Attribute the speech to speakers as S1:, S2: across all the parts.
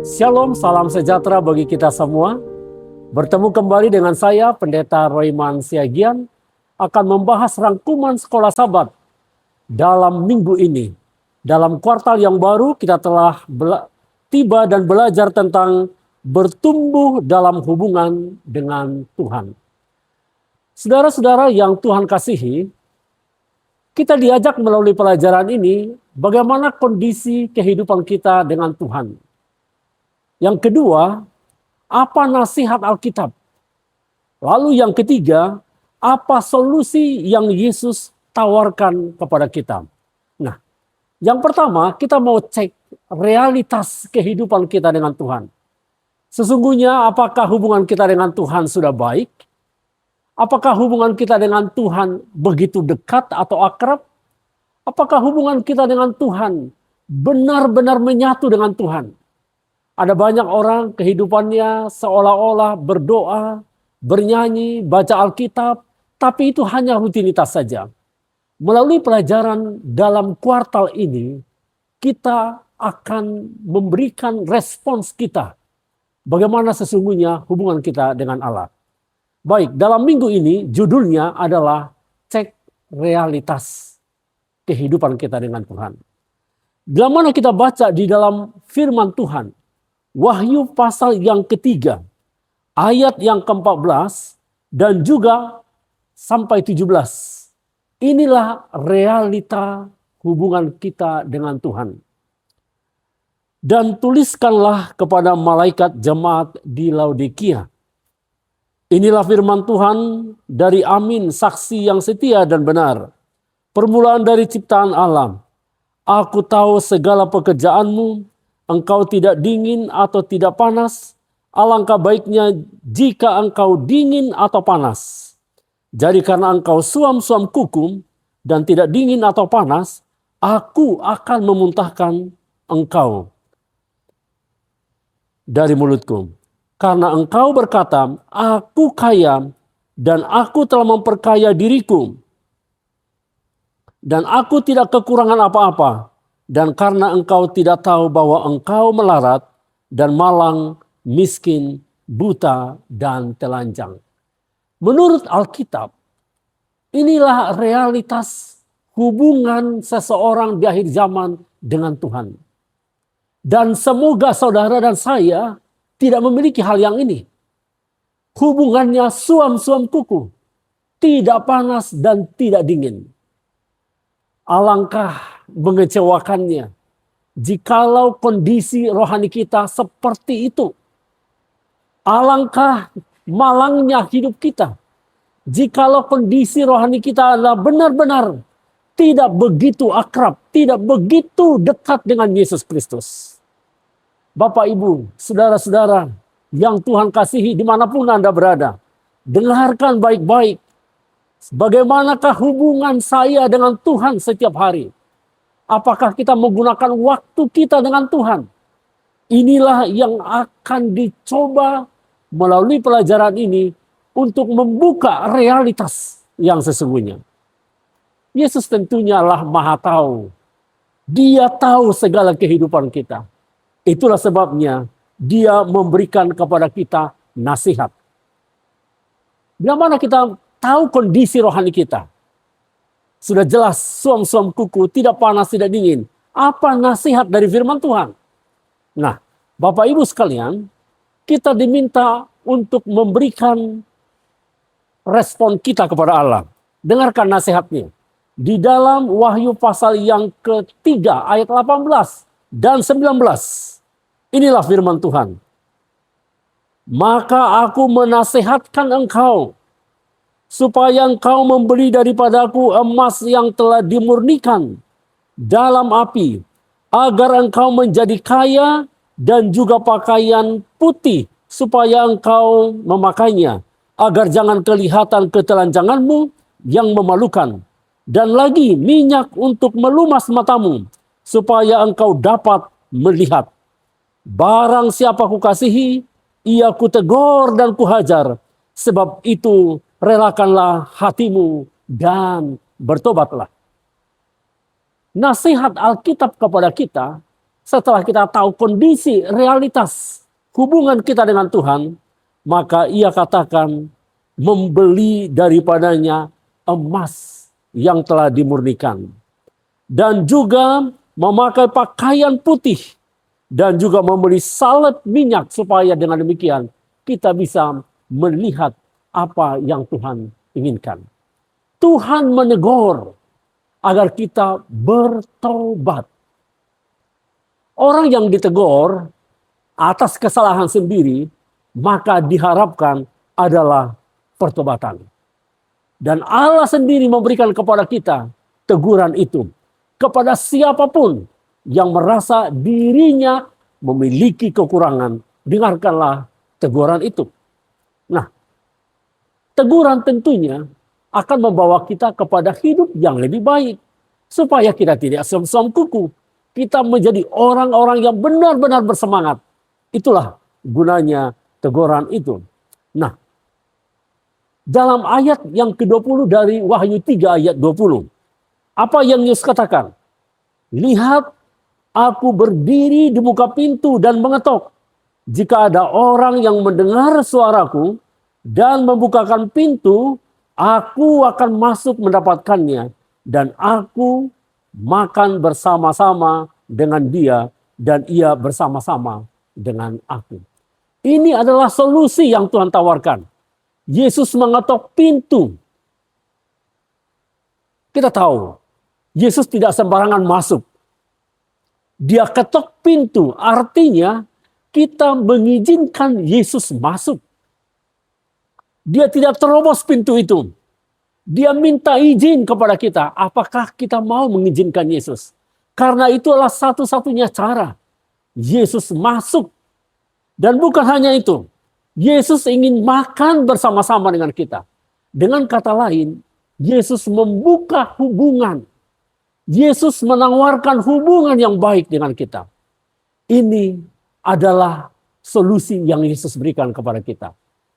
S1: Shalom, salam sejahtera bagi kita semua. Bertemu kembali dengan saya, Pendeta Royman Siagian, akan membahas rangkuman sekolah Sabat dalam minggu ini. Dalam kuartal yang baru, kita telah tiba dan belajar tentang bertumbuh dalam hubungan dengan Tuhan. Saudara-saudara yang Tuhan kasihi, kita diajak melalui pelajaran ini bagaimana kondisi kehidupan kita dengan Tuhan. Yang kedua, apa nasihat Alkitab? Lalu yang ketiga, apa solusi yang Yesus tawarkan kepada kita? Nah, yang pertama kita mau cek realitas kehidupan kita dengan Tuhan. Sesungguhnya apakah hubungan kita dengan Tuhan sudah baik? Apakah hubungan kita dengan Tuhan begitu dekat atau akrab? Apakah hubungan kita dengan Tuhan benar-benar menyatu dengan Tuhan? Ada banyak orang kehidupannya seolah-olah berdoa, bernyanyi, baca Alkitab, tapi itu hanya rutinitas saja. Melalui pelajaran dalam kuartal ini, kita akan memberikan respons kita. Bagaimana sesungguhnya hubungan kita dengan Allah. Baik, dalam minggu ini judulnya adalah cek realitas kehidupan kita dengan Tuhan. Dalam mana kita baca di dalam firman Tuhan, Wahyu pasal yang ketiga, ayat yang ke-14 dan juga sampai 17. Inilah realita hubungan kita dengan Tuhan. Dan tuliskanlah kepada malaikat jemaat di Laodikia. Inilah firman Tuhan dari Amin, saksi yang setia dan benar. Permulaan dari ciptaan alam. Aku tahu segala pekerjaanmu. Engkau tidak dingin atau tidak panas, alangkah baiknya jika engkau dingin atau panas. Jadi karena engkau suam-suam kukum dan tidak dingin atau panas, aku akan memuntahkan engkau dari mulutku. Karena engkau berkata, aku kaya dan aku telah memperkaya diriku. Dan aku tidak kekurangan apa-apa. Dan karena engkau tidak tahu bahwa engkau melarat dan malang, miskin, buta, dan telanjang. Menurut Alkitab, inilah realitas hubungan seseorang di akhir zaman dengan Tuhan. Dan semoga saudara dan saya tidak memiliki hal yang ini. Hubungannya suam-suam kuku, tidak panas dan tidak dingin. Alangkah mengecewakannya jikalau kondisi rohani kita seperti itu. Alangkah malangnya hidup kita jikalau kondisi rohani kita adalah benar-benar tidak begitu akrab, tidak begitu dekat dengan Yesus Kristus. Bapak, Ibu, saudara-saudara yang Tuhan kasihi dimanapun Anda berada, dengarkan baik-baik. Bagaimanakah hubungan saya dengan Tuhan setiap hari? Apakah kita menggunakan waktu kita dengan Tuhan? Inilah yang akan dicoba melalui pelajaran ini untuk membuka realitas yang sesungguhnya. Yesus tentunya lah Maha Tahu. Dia tahu segala kehidupan kita. Itulah sebabnya Dia memberikan kepada kita nasihat. Bila mana kita tahu kondisi rohani kita. Sudah jelas suam-suam kuku, tidak panas, tidak dingin. Apa nasihat dari firman Tuhan? Nah, Bapak Ibu sekalian, kita diminta untuk memberikan respon kita kepada Allah. Dengarkan nasihatnya. Di dalam Wahyu pasal yang ketiga, ayat 18 dan 19. Inilah firman Tuhan. Maka aku menasihatkan engkau, supaya engkau membeli daripadaku emas yang telah dimurnikan dalam api, agar engkau menjadi kaya dan juga pakaian putih, supaya engkau memakainya, agar jangan kelihatan ketelanjanganmu yang memalukan. Dan lagi minyak untuk melumas matamu, supaya engkau dapat melihat. Barang siapa kukasihi, ia kutegur dan kuhajar, sebab itu relakanlah hatimu dan bertobatlah. nasihat Alkitab kepada kita, setelah kita tahu kondisi realitas hubungan kita dengan Tuhan, maka ia katakan membeli daripadanya emas yang telah dimurnikan. Dan juga memakai pakaian putih. Dan juga membeli salep minyak supaya dengan demikian kita bisa melihat apa yang Tuhan inginkan. Tuhan menegur agar kita bertobat. Orang yang ditegur atas kesalahan sendiri, maka diharapkan adalah pertobatan. Dan Allah sendiri memberikan kepada kita teguran itu. Kepada siapapun yang merasa dirinya memiliki kekurangan, dengarkanlah teguran itu. Nah, teguran tentunya akan membawa kita kepada hidup yang lebih baik. Supaya kita tidak som-som kuku. Kita menjadi orang-orang yang benar-benar bersemangat. Itulah gunanya teguran itu. Nah, dalam ayat yang ke-20 dari Wahyu 3 ayat 20. Apa yang Yesus katakan? Lihat, aku berdiri di muka pintu dan mengetok. Jika ada orang yang mendengar suaraku dan membukakan pintu, aku akan masuk mendapatkannya. Dan aku makan bersama-sama dengan dia dan ia bersama-sama dengan aku. Ini adalah solusi yang Tuhan tawarkan. Yesus mengetok pintu. Kita tahu, Yesus tidak sembarangan masuk. Dia ketok pintu, artinya kita mengizinkan Yesus masuk. Dia tidak terobos pintu itu. Dia minta izin kepada kita, apakah kita mau mengizinkan Yesus. Karena itulah satu-satunya cara Yesus masuk. Dan bukan hanya itu, Yesus ingin makan bersama-sama dengan kita. Dengan kata lain, Yesus membuka hubungan. Yesus menawarkan hubungan yang baik dengan kita. Ini adalah solusi yang Yesus berikan kepada kita.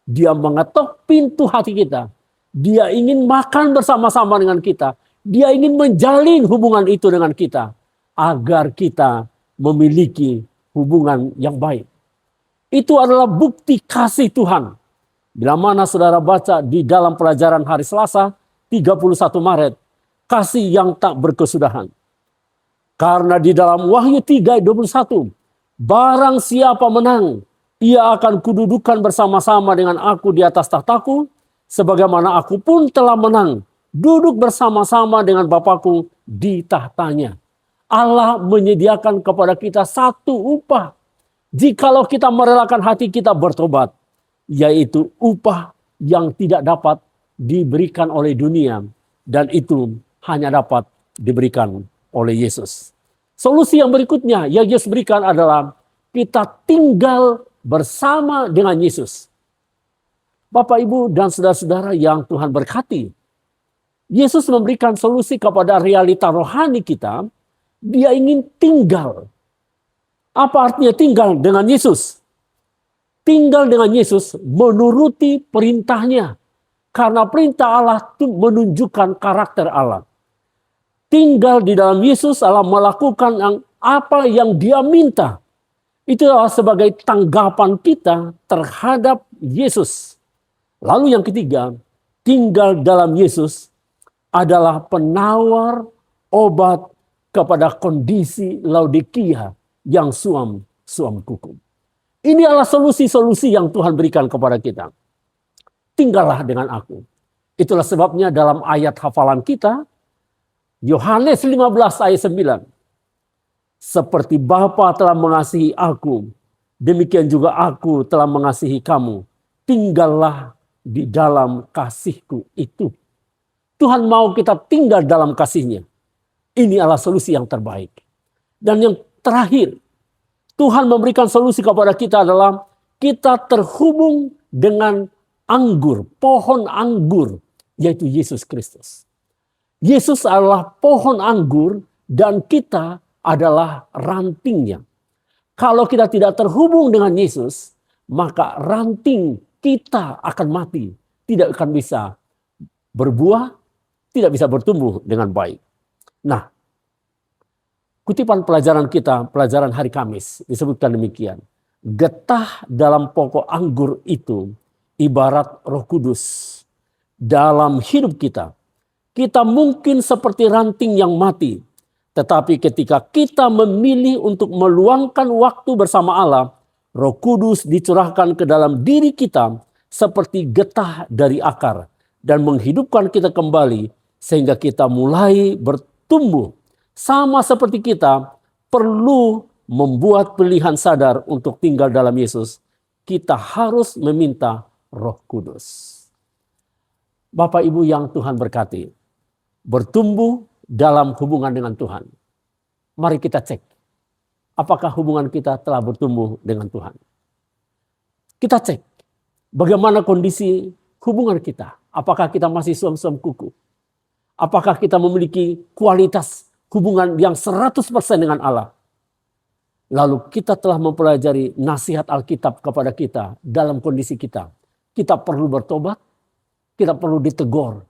S1: Dia mengetok pintu hati kita. Dia ingin makan bersama-sama dengan kita. Dia ingin menjalin hubungan itu dengan kita. Agar kita memiliki hubungan yang baik. Itu adalah bukti kasih Tuhan. Bila mana saudara baca di dalam pelajaran hari Selasa 31 Maret. Kasih yang tak berkesudahan. Karena di dalam Wahyu 3 ayat 21. Barang siapa menang, ia akan kududukan bersama-sama dengan aku di atas tahtaku. Sebagaimana aku pun telah menang, duduk bersama-sama dengan Bapakku di tahtanya. Allah menyediakan kepada kita satu upah. Jikalau kita merelakan hati kita bertobat. Yaitu upah yang tidak dapat diberikan oleh dunia. Dan itu hanya dapat diberikan oleh Yesus. Solusi yang berikutnya yang Yesus berikan adalah kita tinggal bersama dengan Yesus. Bapak, Ibu, dan saudara-saudara yang Tuhan berkati. Yesus memberikan solusi kepada realita rohani kita. Dia ingin tinggal. Apa artinya tinggal dengan Yesus? Tinggal dengan Yesus menuruti perintahnya. Karena perintah Allah itu menunjukkan karakter Allah. Tinggal di dalam Yesus, Allah melakukan apa yang Dia minta. Itu adalah sebagai tanggapan kita terhadap Yesus. Lalu yang ketiga, tinggal dalam Yesus adalah penawar obat kepada kondisi Laodikia yang suam kuku. Ini adalah solusi-solusi yang Tuhan berikan kepada kita. Tinggallah dengan aku. Itulah sebabnya dalam ayat hafalan kita, Yohanes 15 ayat 9. Seperti Bapa telah mengasihi aku, demikian juga aku telah mengasihi kamu. Tinggallah di dalam kasihku itu. Tuhan mau kita tinggal dalam kasihnya. Ini adalah solusi yang terbaik. Dan yang terakhir, Tuhan memberikan solusi kepada kita adalah kita terhubung dengan anggur, pohon anggur, yaitu Yesus Kristus. Yesus adalah pohon anggur dan kita adalah rantingnya. Kalau kita tidak terhubung dengan Yesus, maka ranting kita akan mati. Tidak akan bisa berbuah, tidak bisa bertumbuh dengan baik. Nah, Kutipan pelajaran kita, pelajaran hari Kamis, disebutkan demikian. Getah dalam pokok anggur itu ibarat Roh Kudus dalam hidup kita. Kita mungkin seperti ranting yang mati, tetapi ketika kita memilih untuk meluangkan waktu bersama Allah, Roh Kudus dicurahkan ke dalam diri kita seperti getah dari akar dan menghidupkan kita kembali sehingga kita mulai bertumbuh. Sama seperti kita perlu membuat pilihan sadar untuk tinggal dalam Yesus, kita harus meminta Roh Kudus. Bapak Ibu yang Tuhan berkati, bertumbuh dalam hubungan dengan Tuhan. Mari kita cek, apakah hubungan kita telah bertumbuh dengan Tuhan. Kita cek, bagaimana kondisi hubungan kita. Apakah kita masih suam-suam kuku? Apakah kita memiliki kualitas hubungan yang 100% dengan Allah? Lalu kita telah mempelajari nasihat Alkitab kepada kita dalam kondisi kita. Kita perlu bertobat, kita perlu ditegur.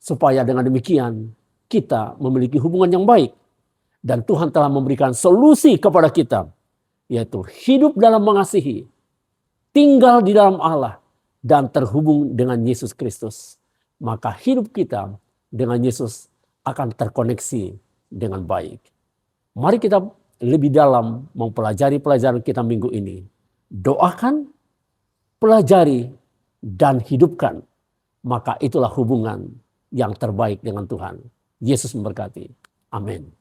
S1: Supaya dengan demikian kita memiliki hubungan yang baik. Dan Tuhan telah memberikan solusi kepada kita. Yaitu hidup dalam mengasihi, tinggal di dalam Allah, dan terhubung dengan Yesus Kristus. Maka hidup kita dengan Yesus akan terkoneksi dengan baik. Mari kita lebih dalam mempelajari pelajaran kita minggu ini. Doakan, pelajari, dan hidupkan. Maka itulah hubungan yang terbaik dengan Tuhan. Yesus memberkati. Amin.